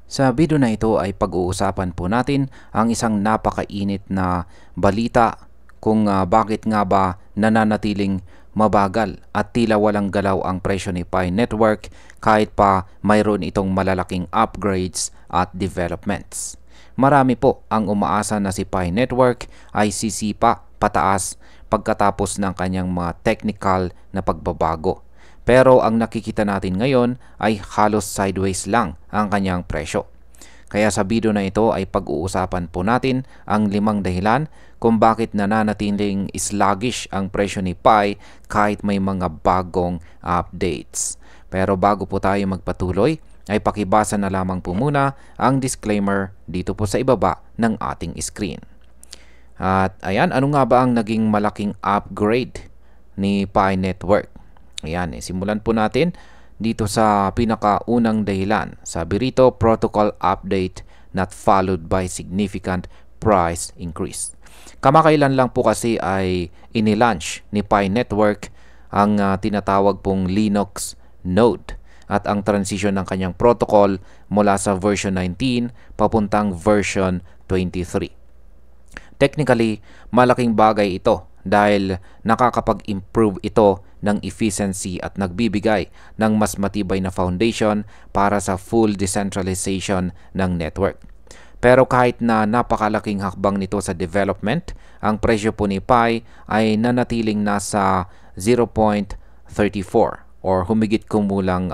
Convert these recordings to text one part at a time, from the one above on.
Sa video na ito ay pag-uusapan po natin ang isang napakainit na balita kung bakit nga ba nananatiling mabagal at tila walang galaw ang presyo ni Pi Network kahit pa mayroon itong malalaking upgrades at developments. Marami po ang umaasa na si Pi Network ay sisipa pataas pagkatapos ng kanyang mga technical na pagbabago. Pero ang nakikita natin ngayon ay halos sideways lang ang kanyang presyo. Kaya sa video na ito ay pag-uusapan po natin ang 5 dahilan kung bakit nananatiling sluggish ang presyo ni Pi kahit may mga bagong updates. Pero bago po tayo magpatuloy, ay pakibasa na lamang po muna ang disclaimer dito po sa ibaba ng ating screen. At ayan, ano nga ba ang naging malaking upgrade ni Pi Network? Ayan, simulan po natin dito sa pinakaunang dahilan. Sabi rito, protocol update not followed by significant price increase. Kamakailan lang po kasi ay inilaunch ni Pi Network ang tinatawag pong Linux node at ang transition ng kanyang protocol mula sa version 19 papuntang version 23. Technically, malaking bagay ito dahil nakakapag-improve ito ng efficiency at nagbibigay ng mas matibay na foundation para sa full decentralization ng network. Pero kahit na napakalaking hakbang nito sa development, ang presyo po ni Pi ay nanatiling nasa 0.34 or humigit kumulang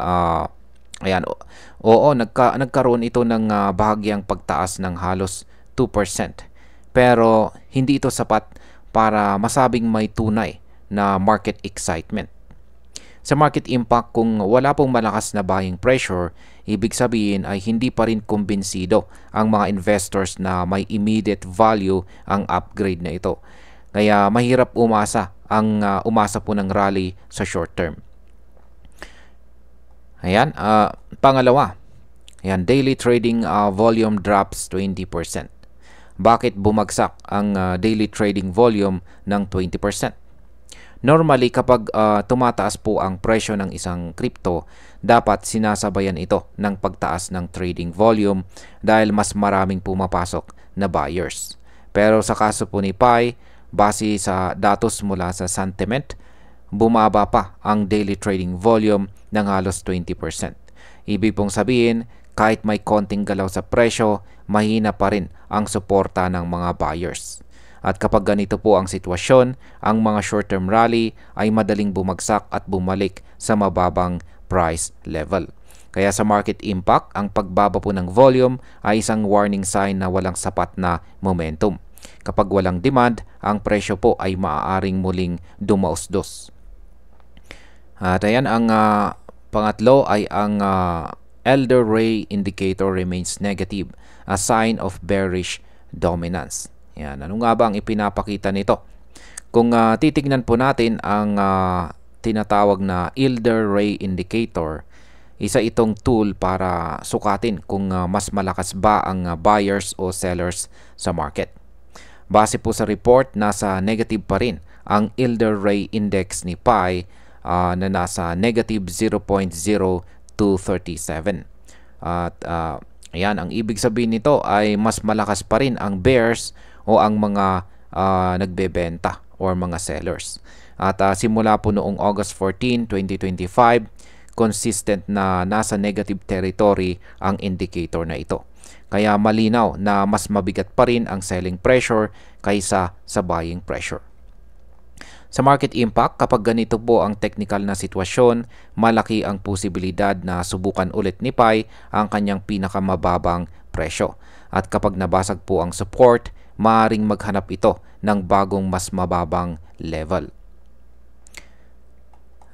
nagkaroon ito ng bahagyang pagtaas ng halos 2%. Pero hindi ito sapat para masabing may tunay na market excitement. Sa market impact, kung wala pong malakas na buying pressure, ibig sabihin ay hindi pa rin kumbinsido ang mga investors na may immediate value ang upgrade na ito. Kaya mahirap umasa po ng rally sa short term. Ayan, pangalawa, ayan, daily trading volume drops 20%. Bakit bumagsak ang daily trading volume ng 20%? Normally, kapag tumataas po ang presyo ng isang crypto, dapat sinasabayan ito ng pagtaas ng trading volume dahil mas maraming pumapasok na buyers. Pero sa kaso po ni Pi, base sa datos mula sa Sentiment, bumaba pa ang daily trading volume ng halos 20%. Ibig pong sabihin, kahit may konting galaw sa presyo, mahina pa rin ang suporta ng mga buyers. At kapag ganito po ang sitwasyon, ang mga short-term rally ay madaling bumagsak at bumalik sa mababang price level. Kaya sa market impact, ang pagbaba po ng volume ay isang warning sign na walang sapat na momentum. Kapag walang demand, ang presyo po ay maaaring muling dumausdos. At ayan, ang pangatlo ay ang Elder Ray indicator remains negative, a sign of bearish dominance. Yan, ano nga ba ang ipinapakita nito? Kung titignan po natin ang tinatawag na Elder Ray indicator, isa itong tool para sukatin kung mas malakas ba ang buyers o sellers sa market. Base po sa report, nasa negative pa rin ang Elder Ray index ni Pi na nasa negative 0.0237. At ayan, ang ibig sabihin nito ay mas malakas pa rin ang bears o ang mga nagbebenta or mga sellers. At simula po noong August 14, 2025, consistent na nasa negative territory ang indicator na ito. Kaya malinaw na mas mabigat pa rin ang selling pressure kaysa sa buying pressure. Sa market impact, kapag ganito po ang technical na sitwasyon, malaki ang posibilidad na subukan ulit ni Pi ang kanyang pinakamababang presyo. At kapag nabasag po ang support, maaaring maghanap ito ng bagong mas mababang level.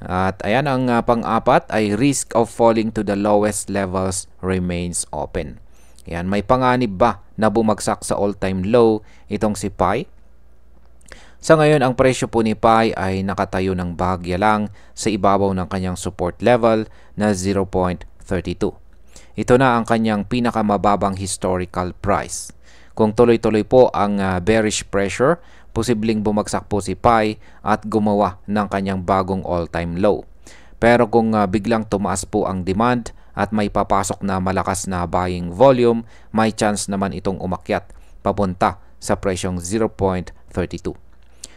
At ayan, ang pang-apat ay risk of falling to the lowest levels remains open. Ayan, may panganib ba na bumagsak sa all-time low itong si Pi? Sa ngayon, ang presyo po ni Pi ay nakatayo ng bahagya lang sa ibabaw ng kanyang support level na 0.32. Ito na ang kanyang pinakamababang historical price. Kung tuloy-tuloy po ang bearish pressure, posibleng bumagsak po si Pi at gumawa ng kanyang bagong all-time low. Pero kung biglang tumaas po ang demand at may papasok na malakas na buying volume, may chance naman itong umakyat papunta sa presyong 0.32.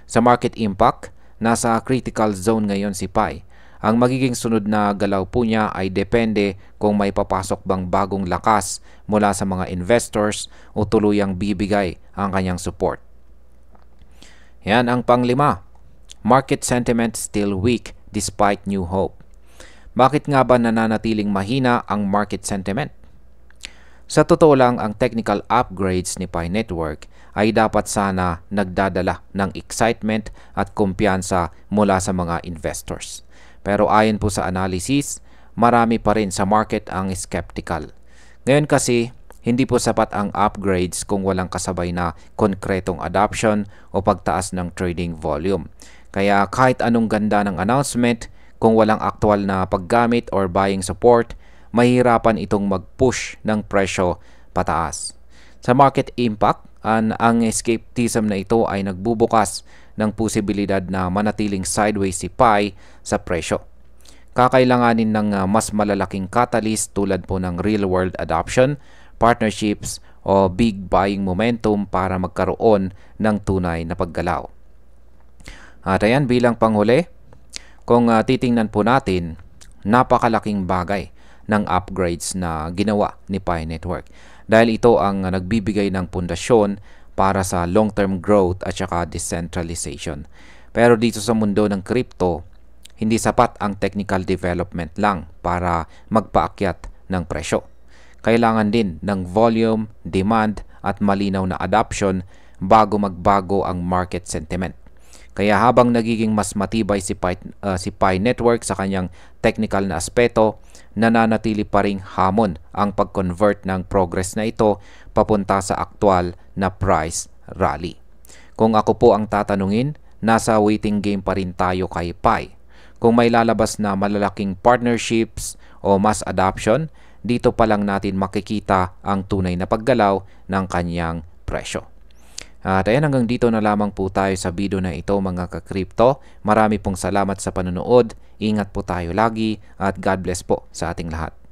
Sa market impact, nasa critical zone ngayon si PAI. Ang magiging sunod na galaw po niya ay depende kung may papasok bang bagong lakas mula sa mga investors o tuluyang bibigay ang kanyang support. Yan ang panglima. Market sentiment still weak despite new hope. Bakit nga ba nananatiling mahina ang market sentiment? Sa totoo lang, ang technical upgrades ni Pi Network ay dapat sana nagdadala ng excitement at kumpiyansa mula sa mga investors. Pero ayon po sa analysis, marami pa rin sa market ang skeptical. Ngayon kasi, hindi po sapat ang upgrades kung walang kasabay na konkretong adoption o pagtaas ng trading volume. Kaya kahit anong ganda ng announcement, kung walang aktual na paggamit or buying support, mahirapan itong mag-push ng presyo pataas. Sa market impact, ang skepticism na ito ay nagbubukas ng posibilidad na manatiling sideways si Pi sa presyo. Kakailanganin ng mas malalaking catalyst tulad po ng real-world adoption, partnerships o big buying momentum para magkaroon ng tunay na paggalaw. At ayan, bilang panghuli, kung titingnan po natin, napakalaking bagay ng upgrades na ginawa ni Pi Network dahil ito ang nagbibigay ng pundasyon para sa long-term growth at saka decentralization. Pero dito sa mundo ng crypto, hindi sapat ang technical development lang para magpaakyat ng presyo. Kailangan din ng volume, demand at malinaw na adoption bago magbago ang market sentiment. Kaya habang nagiging mas matibay si Pi Network sa kanyang technical na aspeto, nananatili pa ring hamon ang pag-convert ng progress na ito papunta sa aktual na price rally. Kung ako po ang tatanungin, nasa waiting game pa rin tayo kay Pi. Kung may lalabas na malalaking partnerships o mass adoption, dito pa lang natin makikita ang tunay na paggalaw ng kanyang presyo. At ayan, hanggang dito na lamang po tayo sa video na ito mga ka-crypto. Marami pong salamat sa panonood. Ingat po tayo lagi at God bless po sa ating lahat.